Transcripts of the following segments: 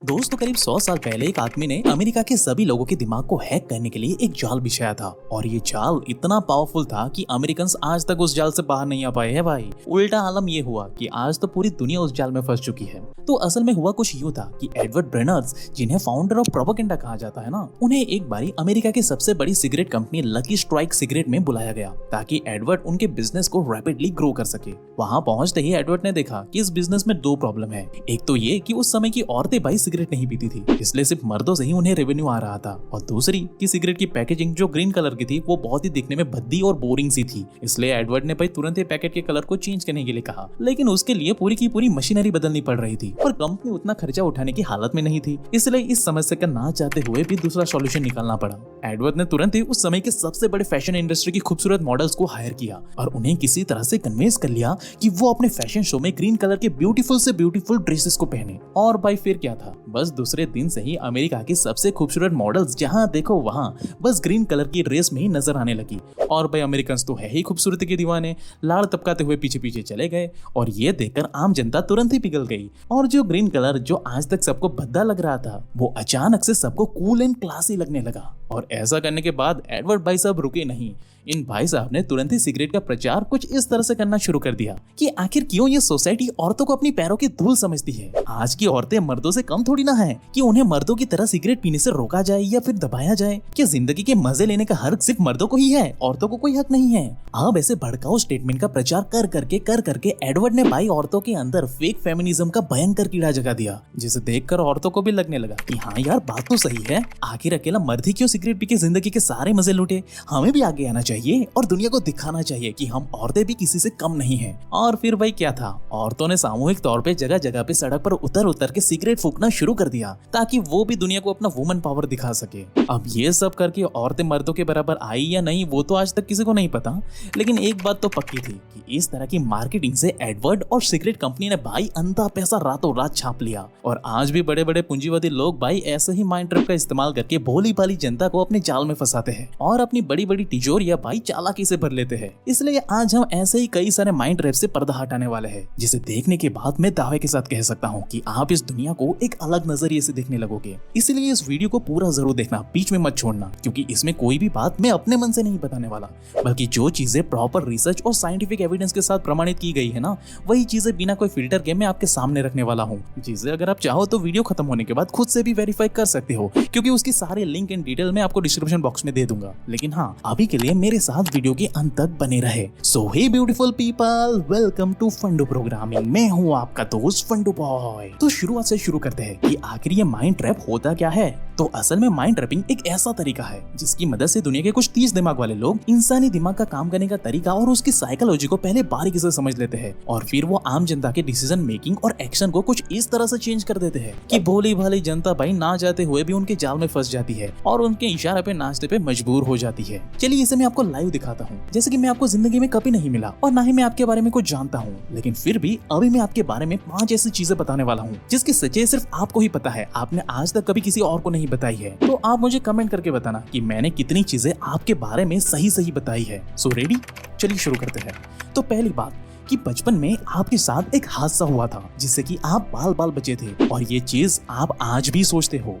दोस्तों करीब 100 साल पहले एक आदमी ने अमेरिका के सभी लोगों के दिमाग को हैक करने के लिए एक जाल बिछाया था और ये जाल इतना पावरफुल था कि अमेरिकन्स आज तक उस जाल से बाहर नहीं आ पाए हैं भाई। उल्टा आलम ये हुआ कि आज तो पूरी दुनिया उस जाल में फंस चुकी है। तो असल में हुआ कुछ यूं था कि एडवर्ड ब्रेनर्स, जिन्हें फाउंडर ऑफ प्रोपेगेंडा कहा जाता है ना, उन्हें एक बारी अमेरिका की सबसे बड़ी cigarette company lucky strike cigarette में बुलाया गया ताकि एडवर्ड उनके बिजनेस को रैपिडली ग्रो कर सके। वहां पहुंचते ही एडवर्ड ने देखा कि इस बिजनेस में दो प्रॉब्लम है। एक तो ये कि उस समय की औरतें भाई सिगरेट नहीं पीती थी, इसलिए सिर्फ मर्दों से ही उन्हें रेवेन्यू आ रहा था, और दूसरी कि सिगरेट की पैकेजिंग जो ग्रीन कलर की थी वो बहुत ही दिखने में भद्दी और बोरिंग सी थी। इसलिए एडवर्ड ने भाई तुरंत ही पैकेट के कलर को चेंज करने के लिए कहा, लेकिन उसके लिए पूरी की पूरी मशीनरी बदलनी पड़ रही थी और कंपनी उतना खर्चा उठाने की हालत में नहीं थी। इसलिए इस समस्या का ना चाहते हुए भी दूसरा सॉल्यूशन निकालना पड़ा। एडवर्ड ने तुरंत ही उस समय के सबसे बड़े फैशन इंडस्ट्री की खूबसूरत मॉडल्स को हायर किया और उन्हें किसी तरह से कन्विंस कर लिया कि वो अपने फैशन शो में ग्रीन कलर के ब्यूटीफुल से ब्यूटीफुल ड्रेसेस को पहने। और भाई फिर क्या था, बस दूसरे दिन से ही अमेरिका की सबसे खूबसूरत मॉडल्स जहां देखो वहां बस ग्रीन कलर की ड्रेस में ही नजर आने लगी। और भाई अमेरिकन्स तो है ही खूबसूरती के दीवाने, लाड़ टपकाते हुए पीछे पीछे चले गए और ये देखकर आम जनता तुरंत ही पिघल गई। और जो ग्रीन कलर जो आज तक सबको भद्दा लग रहा था वो अचानक से सबको कूल एंड क्लासी लगने लगा। और ऐसा करने के बाद एडवर्ड भाई साहब रुके नहीं। इन भाई साहब ने तुरंत ही सिगरेट का प्रचार कुछ इस तरह से करना शुरू कर दिया कि आखिर क्यों ये सोसाइटी औरतों को अपनी पैरों की धूल समझती है। आज की औरतें मर्दों से कम थोड़ी ना है कि उन्हें मर्दों की तरह सिगरेट पीने से रोका जाए या फिर दबाया जाए। क्या जिंदगी के मजे लेने का हक सिर्फ मर्दों को ही है, औरतों को कोई हक नहीं है? अब ऐसे भड़काऊ स्टेटमेंट का प्रचार कर करके एडवर्ड ने भाई औरतों के अंदर फेक फेमिनिज्म का भयंकर कीड़ा जगा दिया, जिसे देखकर औरतों को भी लगने लगा कि हाँ यार बात तो सही है। आखिर अकेला मर्द ही क्यों सिगरेट पी के जिंदगी के सारे मजे लूटे, हमें भी आगे आना चाहिए और दुनिया को दिखाना चाहिए कि हम औरतें भी किसी से कम नहीं हैं। और फिर भाई क्या था, औरतों ने सामूहिक तौर पे जगह जगह पे सड़क पर उतर के सिगरेट फूकना शुरू कर दिया ताकि वो भी दुनिया को अपना वुमन पावर दिखा सके। अब ये सब करके औरतें मर्दों के बराबर आई या नहीं वो तो आज तक किसी को नहीं पता, लेकिन एक बात तो पक्की थी कि इस तरह की मार्केटिंग से एडवर्ड और सिगरेट कंपनी ने भाई अंधा पैसा रातों रात छाप लिया। और आज भी बड़े बड़े पूंजीवादी लोग भाई ऐसे ही माइंड ट्रिक का इस्तेमाल करके भोली भाली जनता को अपने जाल में फंसाते हैं और अपनी बड़ी बड़ी तिजोरियां भाई चालाकी से भर लेते हैं। इसलिए आज हम ऐसे ही कई सारे माइंड ट्रैप से पर्दा हटाने वाले हैं, जिसे देखने के बाद मैं दावे के साथ कह सकता हूँ कि आप इस दुनिया को एक अलग नजरिए से देखने लगोगे। इसलिए इस वीडियो को पूरा जरूर देखना, बीच में मत छोड़ना, क्योंकि इसमें कोई भी बात मैं अपने मन से नहीं बताने वाला, बल्कि जो चीजें प्रॉपर रिसर्च और साइंटिफिक एविडेंस के साथ प्रमाणित की गई है ना, वही चीजें बिना कोई फिल्टर के मैं आपके सामने रखने वाला हूँ। जिसे अगर आप चाहो तो वीडियो खत्म होने के बाद खुद से भी वेरीफाई कर सकते हो, क्योंकि उसकी सारे लिंक एंड डिटेल मैं आपको डिस्क्रिप्शन बॉक्स में दे दूंगा। लेकिन हाँ, अभी के लिए मेरे साथ वीडियो के अंत तक बने रहे। So hey beautiful people, welcome to Fundoo programming. मैं हूँ आपका दोस्त फंडू बॉय। तो शुरुआत से शुरू करते हैं कि आखिर ये माइंड ट्रैप होता क्या है। तो असल में माइंड ट्रैपिंग एक ऐसा तरीका है जिसकी मदद से दुनिया के कुछ तेज दिमाग वाले लोग इंसानी दिमाग का काम करने का तरीका और उसकी साइकोलॉजी को पहले बारीकी से समझ लेते हैं और फिर वो आम जनता के डिसीजन मेकिंग और एक्शन को कुछ इस तरह से चेंज कर देते हैं कि भोली भाली जनता भाई ना चाहते हुए भी उनके जाल में फंस जाती है और उनके इशारे पे नाचते पे मजबूर हो जाती है। चलिए इसे मैं आपको लाइव दिखाता हूँ। जैसे कि मैं आपको जिंदगी में कभी नहीं मिला और ना ही मैं आपके बारे में कुछ जानता हूँ, लेकिन फिर भी अभी मैं आपके बारे में 5 ऐसी चीजें बताने वाला हूँ जिसकी सच्चाई सिर्फ आपको ही पता है, आपने आज तक कभी किसी और को नहीं बताई है। तो आप मुझे कमेंट करके बताना कि मैंने कितनी चीजें आपके बारे में सही बताई है। सो रेडी, चलिए शुरू करते हैं। तो पहली बात कि बचपन में आपके साथ एक हादसा हुआ था जिससे कि आप बाल बचे थे और ये चीज आप आज भी सोचते हो।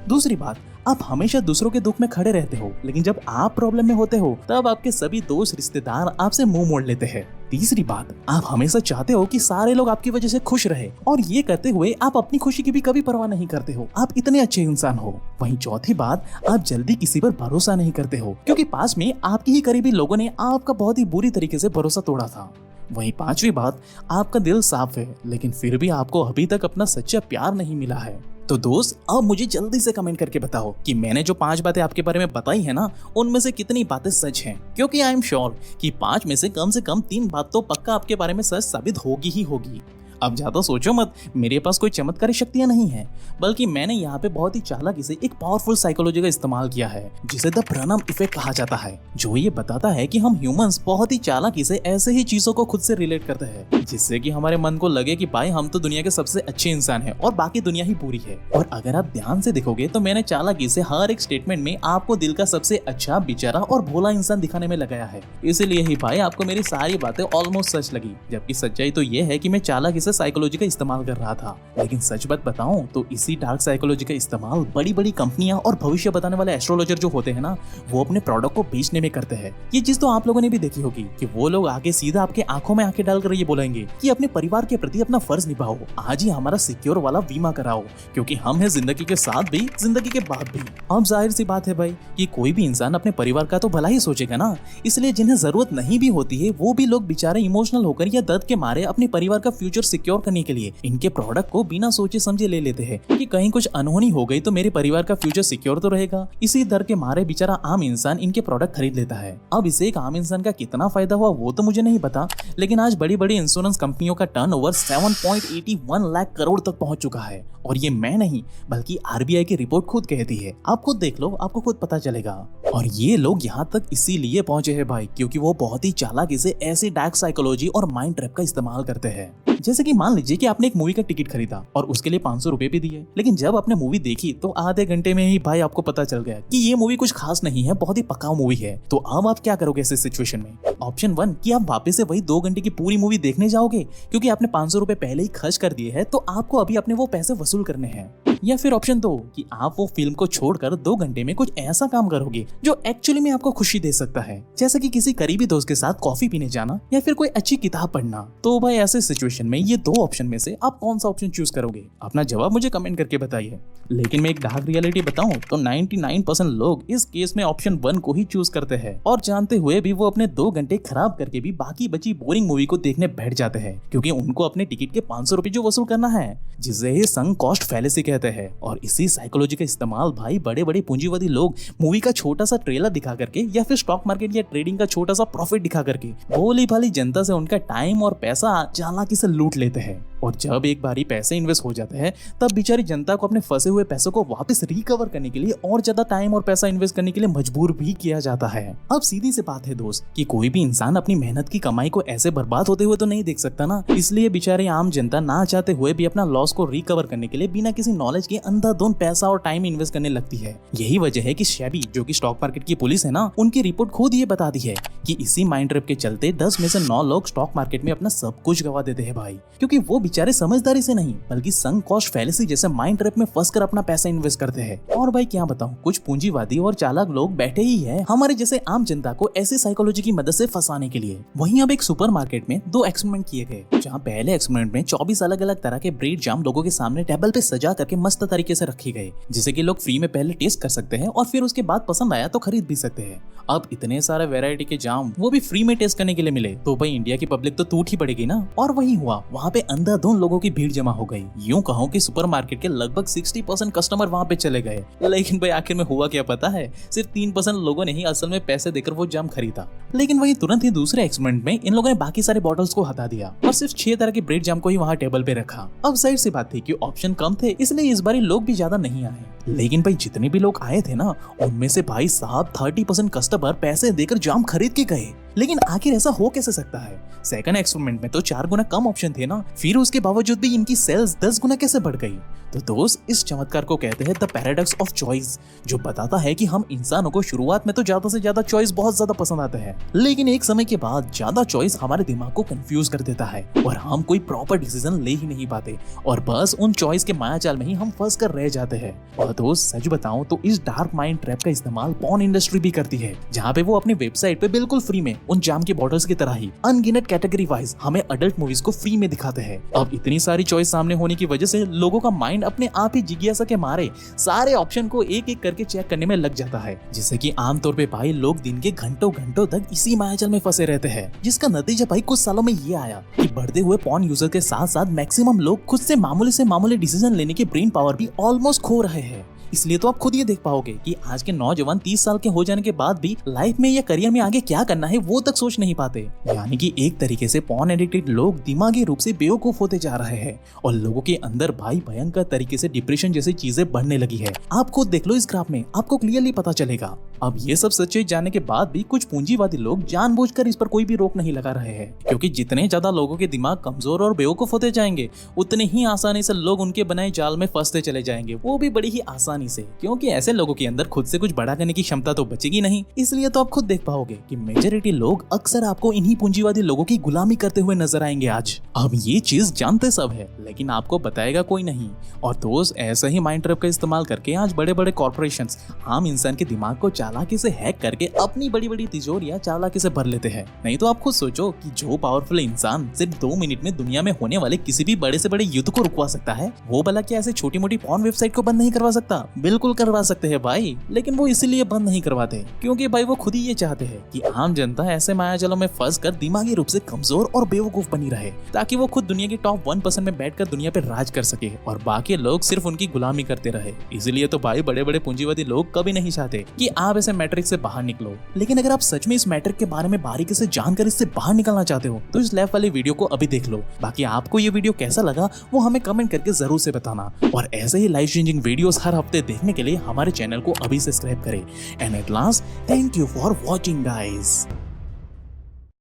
दूसरी बात, आप हमेशा दूसरों के दुख में खड़े रहते हो, लेकिन जब आप प्रॉब्लम में होते हो तब आपके सभी दोस्त रिश्तेदार आपसे मुंह मोड़ लेते हैं। तीसरी बात, आप हमेशा चाहते हो कि सारे लोग आपकी वजह से खुश रहे और ये करते हुए आप अपनी खुशी की भी कभी परवाह नहीं करते हो। आप इतने अच्छे इंसान हो। वहीं चौथी बात, आप जल्दी किसी पर भरोसा नहीं करते हो क्योंकि पास में आपके ही करीबी लोगों ने आपका बहुत ही बुरी तरीके से भरोसा तोड़ा था। वहीं पांचवी बात, आपका दिल साफ है लेकिन फिर भी आपको अभी तक अपना सच्चा प्यार नहीं मिला है। तो दोस्त, अब मुझे जल्दी से कमेंट करके बताओ कि मैंने जो 5 बातें आपके बारे में बताई है ना, उनमें से कितनी बातें सच हैं, क्योंकि आई एम श्योर कि 5 में से कम 3 बात तो पक्का आपके बारे में सच साबित होगी ही होगी। अब ज्यादा सोचो मत, मेरे पास कोई चमत्कारी शक्तियां नहीं है, बल्कि मैंने यहाँ पे बहुत ही चालाकी से एक पावरफुल साइकोलॉजी का इस्तेमाल किया है जिसे द ब्रनम इफेक्ट कहा जाता है, जो ये बताता है कि हम ह्यूमंस बहुत ही चालाकी से ऐसे ही चीजों को खुद से रिलेट करते हैं जिससे कि हमारे मन को लगे कि भाई हम तो दुनिया के सबसे अच्छे इंसान हैं और बाकी दुनिया ही बुरी है। और अगर आप ध्यान से देखोगे तो मैंने चालाकी से हर एक स्टेटमेंट में आपको दिल का सबसे अच्छा, बेचारा और भोला इंसान दिखाने में लगाया है। इसीलिए ही भाई आपको मेरी सारी बातें ऑलमोस्ट सच लगी, जबकि सच्चाई तो ये है कि मैं चालाकी से साइकोलॉजी का इस्तेमाल कर रहा था। लेकिन सच बात बताऊं तो इसी डार्क साइकोलॉजी का इस्तेमाल बड़ी बड़ी कंपनियां और भविष्य बताने वाले एस्ट्रोलॉजर जो होते हैं ना, वो अपने प्रोडक्ट को बेचने में करते हैं। ये चीज तो आप लोगों ने भी देखी होगी कि वो लोग आगे सीधा आपके आंखों में आंखें डालकर ये बोलेंगे कि अपने परिवार के प्रति अपना फर्ज निभाओ, आज ही हमारा सिक्योर वाला बीमा कराओ, क्योंकि हम हैं जिंदगी के साथ भी जिंदगी के बाद भी। अब जाहिर सी बात है भाई कि कोई भी इंसान अपने परिवार का तो भला ही सोचेगा ना, इसलिए जिन्हें जरूरत नहीं भी होती है वो भी लोग बेचारे इमोशनल होकर या दर्द के मारे अपने परिवार का फ्यूचर सिक्योर करने के लिए इनके प्रोडक्ट को बिना सोचे समझे ले लेते हैं कि कहीं कुछ अनहोनी हो गई तो मेरे परिवार का फ्यूचर सिक्योर तो रहेगा। इसी डर के मारे बेचारा आम इंसान इनके प्रोडक्ट खरीद लेता है। अब इसे एक आम इंसान का कितना फायदा हुआ वो तो मुझे नहीं पता, लेकिन आज बड़ी बड़ी इंश्योरेंस कंपनियों का टर्नओवर 7.81 लाख करोड़ तक पहुंच चुका है। और ये मैं नहीं बल्कि आरबीआई की रिपोर्ट खुद कहती है। आप खुद देख लो, आपको खुद पता चलेगा। और ये लोग यहाँ तक इसीलिए पहुंचे हैं भाई क्योंकि वो बहुत ही चालाकी से ऐसी डार्क साइकोलॉजी और माइंड ट्रैप का इस्तेमाल करते हैं। जैसे कि मान लीजिए कि आपने एक मूवी का टिकट खरीदा और उसके लिए 500 रुपए भी दिए, लेकिन जब आपने मूवी देखी तो आधे घंटे में ही भाई आपको पता चल गया कि ये मूवी कुछ खास नहीं है, बहुत ही पकाऊ मूवी है। तो अब आप क्या करोगे ऐसे सिचुएशन में? ऑप्शन 1 कि आप वापस से वही 2 घंटे की पूरी मूवी देखने जाओगे क्योंकि आपने 500 रुपए पहले ही खर्च कर दिए हैं, तो आपको अभी अपने वो पैसे वसूल करने हैं। या फिर ऑप्शन 2 कि आप वो फिल्म को छोड़कर 2 घंटे में कुछ ऐसा काम करोगे जो एक्चुअली में आपको खुशी दे सकता है, जैसे कि किसी करीबी दोस्त के साथ कॉफी पीने जाना या फिर कोई अच्छी किताब पढ़ना। तो भाई ऐसे सिचुएशन में ये 2 ऑप्शन में से आप कौन सा ऑप्शन चूज करोगे? अपना जवाब मुझे कमेंट करके बताइए। लेकिन मैं एक डार्क रियलिटी बताऊं तो 99% लोग इस केस में ऑप्शन 1 को ही चूज करते हैं, और जानते हुए भी वो अपने 2 घंटे खराब करके भी बाकी बची बोरिंग मूवी को देखने बैठ जाते हैं क्योंकि उनको अपने टिकट के 500 रुपए जो वसूल करना है, जिसे ही संक कॉस्ट फैलेसी कहते हैं। और इसी साइकोलॉजी का इस्तेमाल भाई बड़े बड़े पूंजीवादी लोग मूवी का छोटा सा ट्रेलर दिखा करके या फिर स्टॉक मार्केट या ट्रेडिंग का छोटा सा प्रॉफिट दिखा करके भोली भाली जनता से उनका टाइम और पैसा चालाकी से लूट लेते हैं। और जब एक बारी पैसे इन्वेस्ट हो जाते हैं तब बेचारी जनता को अपने फंसे हुए पैसों को वापस रिकवर करने के लिए और ज्यादा टाइम और पैसा इन्वेस्ट करने के लिए मजबूर भी किया जाता है। अब सीधी सी बात है दोस्त कि कोई भी इंसान अपनी मेहनत की कमाई को ऐसे बर्बाद होते हुए तो नहीं देख सकता ना, इसलिए बेचारी आम जनता ना चाहते हुए भी अपना लॉस को रिकवर करने के लिए बिना किसी नॉलेज के अंधाधुंध पैसा और टाइम इन्वेस्ट करने लगती है। यही वजह है कि सेबी जो कि स्टॉक मार्केट की पुलिस है ना, उनकी रिपोर्ट खुद ये बताती है कि इसी माइंड ट्रैप के चलते 10 में से 9 लोग स्टॉक मार्केट में अपना सब कुछ गवा देते हैं भाई, क्योंकि वो बेचारे समझदारी से नहीं बल्कि संक कॉस्ट फैलेसी जैसे माइंड ट्रैप में फंसकर अपना पैसा इन्वेस्ट करते हैं। और भाई क्या बताऊं, कुछ पूंजीवादी और चालाक लोग बैठे ही है हमारे जैसे आम जनता को ऐसी साइकोलॉजी की मदद से फंसाने के लिए। वहीं अब एक सुपरमार्केट में 2 एक्सपेरिमेंट किए गए, जहां पहले एक्सपेरिमेंट में 24 अलग अलग तरह के ब्रेड जाम लोगों के सामने टेबल पे सजा करके मस्त तरीके से रखे गए, जिसे कि लोग फ्री में पहले टेस्ट कर सकते हैं और फिर उसके बाद पसंद आया तो खरीद भी सकते हैं। अब इतने सारे वैरायटी के जाम वो भी फ्री में टेस्ट करने के लिए मिले तो भाई इंडिया की पब्लिक तो टूट ही पड़ेगी ना। और वही हुआ, वहाँ पे अंधाधुंध लोगों की भीड़ जमा हो गई। यूं कहूं कि सुपरमार्केट के लगभग 60% कस्टमर वहाँ पे चले गए। लेकिन भाई आखिर में हुआ क्या पता है? सिर्फ 3% लोगों ने ही असल में पैसे देकर वो जाम खरीदा। लेकिन वही तुरंत ही दूसरे एक्सपेरिमेंट में इन लोगों ने बाकी सारे बॉटल्स को हटा दिया और सिर्फ 6 तरह के ब्रेड जाम को ही वहाँ टेबल पे रखा। अब जाहिर सी बात थी कि ऑप्शन कम थे, इसलिए इस बारी लोग भी ज्यादा नहीं आए। लेकिन भाई जितने भी लोग आए थे ना, उनमें से भाई साहब 30% कस्टमर पैसे देकर जाम खरीद के गए। लेकिन आखिर ऐसा हो कैसे सकता है? सेकंड एक्सपेरिमेंट में तो 4 गुना कम ऑप्शन थे ना, फिर उसके बावजूद भी इनकी सेल्स 10 गुना कैसे बढ़ गई? तो दोस्त इस चमत्कार को कहते हैं द पैराडॉक्स ऑफ चॉइस, जो बताता है कि हम इंसानों को शुरुआत में तो ज्यादा से ज्यादा चॉइस बहुत ज्यादा पसंद आता है, लेकिन एक समय के बाद ज्यादा चॉइस हमारे दिमाग को कंफ्यूज कर देता है और हम कोई प्रॉपर डिसीजन ले ही नहीं पाते और बस उन चॉइस के मायाजाल में ही हम फंस कर रह जाते हैं। और दोस्त सच बताऊं तो इस डार्क माइंड ट्रैप का इस्तेमाल पॉर्न इंडस्ट्री भी करती है, जहाँ पे वो अपनी वेबसाइट पे बिल्कुल फ्री में उन जाम के बॉटल्स की तरह ही अनगिनत कैटेगरी वाइज हमें अडल्ट मूवीज को फ्री में दिखाते हैं। अब इतनी सारी चॉइस सामने होने की वजह से लोगों का माइंड अपने आप ही जिज्ञासा के मारे सारे ऑप्शन को एक एक करके चेक करने में लग जाता है, जिससे कि आमतौर पे भाई लोग दिन के घंटों घंटों तक इसी मायाजाल में फंसे रहते हैं, जिसका नतीजा भाई कुछ सालों में ये आया कि बढ़ते हुए पॉर्न यूजर के साथ साथ मैक्सिमम लोग खुद से मामूली डिसीजन लेने की ब्रेन पावर भी ऑलमोस्ट खो रहे हैं। इसलिए तो आप खुद ये देख पाओगे कि आज के नौजवान 30 साल के हो जाने के बाद भी लाइफ में या करियर में आगे क्या करना है वो तक सोच नहीं पाते। यानी कि एक तरीके से पॉर्न एडिक्टेड लोग दिमागी रूप से बेवकूफ होते जा रहे हैं और लोगों के अंदर भाई भयंकर तरीके से डिप्रेशन जैसी चीजें बढ़ने लगी है। आप खुद देख लो इस ग्राफ में, आपको क्लियरली पता चलेगा। अब ये सब सच्चाई जानने के बाद भी कुछ पूंजीवादी लोग जानबूझकर इस पर कोई भी रोक नहीं लगा रहे हैं, क्योंकि जितने ज्यादा लोगों के दिमाग कमजोर और बेवकूफ होते जाएंगे उतने ही आसानी से लोग उनके बनाए जाल में फंसते चले जाएंगे, वो भी बड़ी ही आसानी से, क्योंकि ऐसे लोगों के अंदर खुद से कुछ बड़ा करने की क्षमता तो बचेगी नहीं। इसलिए तो आप खुद देख पाओगे कि मेजॉरिटी लोग अक्सर आपको इन्हीं पूंजीवादी लोगों की गुलामी करते हुए नजर आएंगे आज। अब ये चीज जानते सब है, लेकिन आपको बताएगा कोई नहीं। और दोस्त, ऐसे ही माइंड ट्रैप का इस्तेमाल करके आज बड़े बड़े कॉर्पोरेशंस आम इंसान के दिमाग को चालाकी से हैक करके अपनी बड़ी बड़ी तिजोरियां चालाकी से भर लेते हैं। नहीं तो आप खुद सोचो कि जो पावरफुल इंसान सिर्फ 2 मिनट में दुनिया में होने वाले किसी भी बड़े से बड़े युद्ध को रुकवा सकता है, वो भला क्या ऐसे छोटी मोटी पॉर्न वेबसाइट को बंद नहीं करवा सकता? बिल्कुल करवा सकते हैं भाई, लेकिन वो इसीलिए बंद नहीं करवाते क्योंकि भाई वो खुद ही ये चाहते हैं कि आम जनता ऐसे मायाजालों में फंस कर दिमागी रूप से कमजोर और बेवकूफ बनी रहे, ताकि वो खुद दुनिया की टॉप 1% में बैठकर दुनिया पे राज कर सके और बाकी लोग सिर्फ उनकी गुलामी करते रहे। इसीलिए तो भाई बड़े बड़े पूंजीवादी लोग कभी नहीं चाहते कि आप ऐसे मैट्रिक्स से बाहर निकलो। लेकिन अगर आप सच में इस मैट्रिक के बारे में बारीकी से जानकर इससे बाहर निकलना चाहते हो तो इस लेफ्ट वाली वीडियो को अभी देख लो। बाकी आपको ये वीडियो कैसा लगा वो हमें कमेंट करके जरूर से बताना, और ऐसे ही लाइफ चेंजिंग वीडियोस हर हफ्ते देखने के लिए हमारे चैनल को अभी सब्सक्राइब करें। And at last, thank you for watching guys.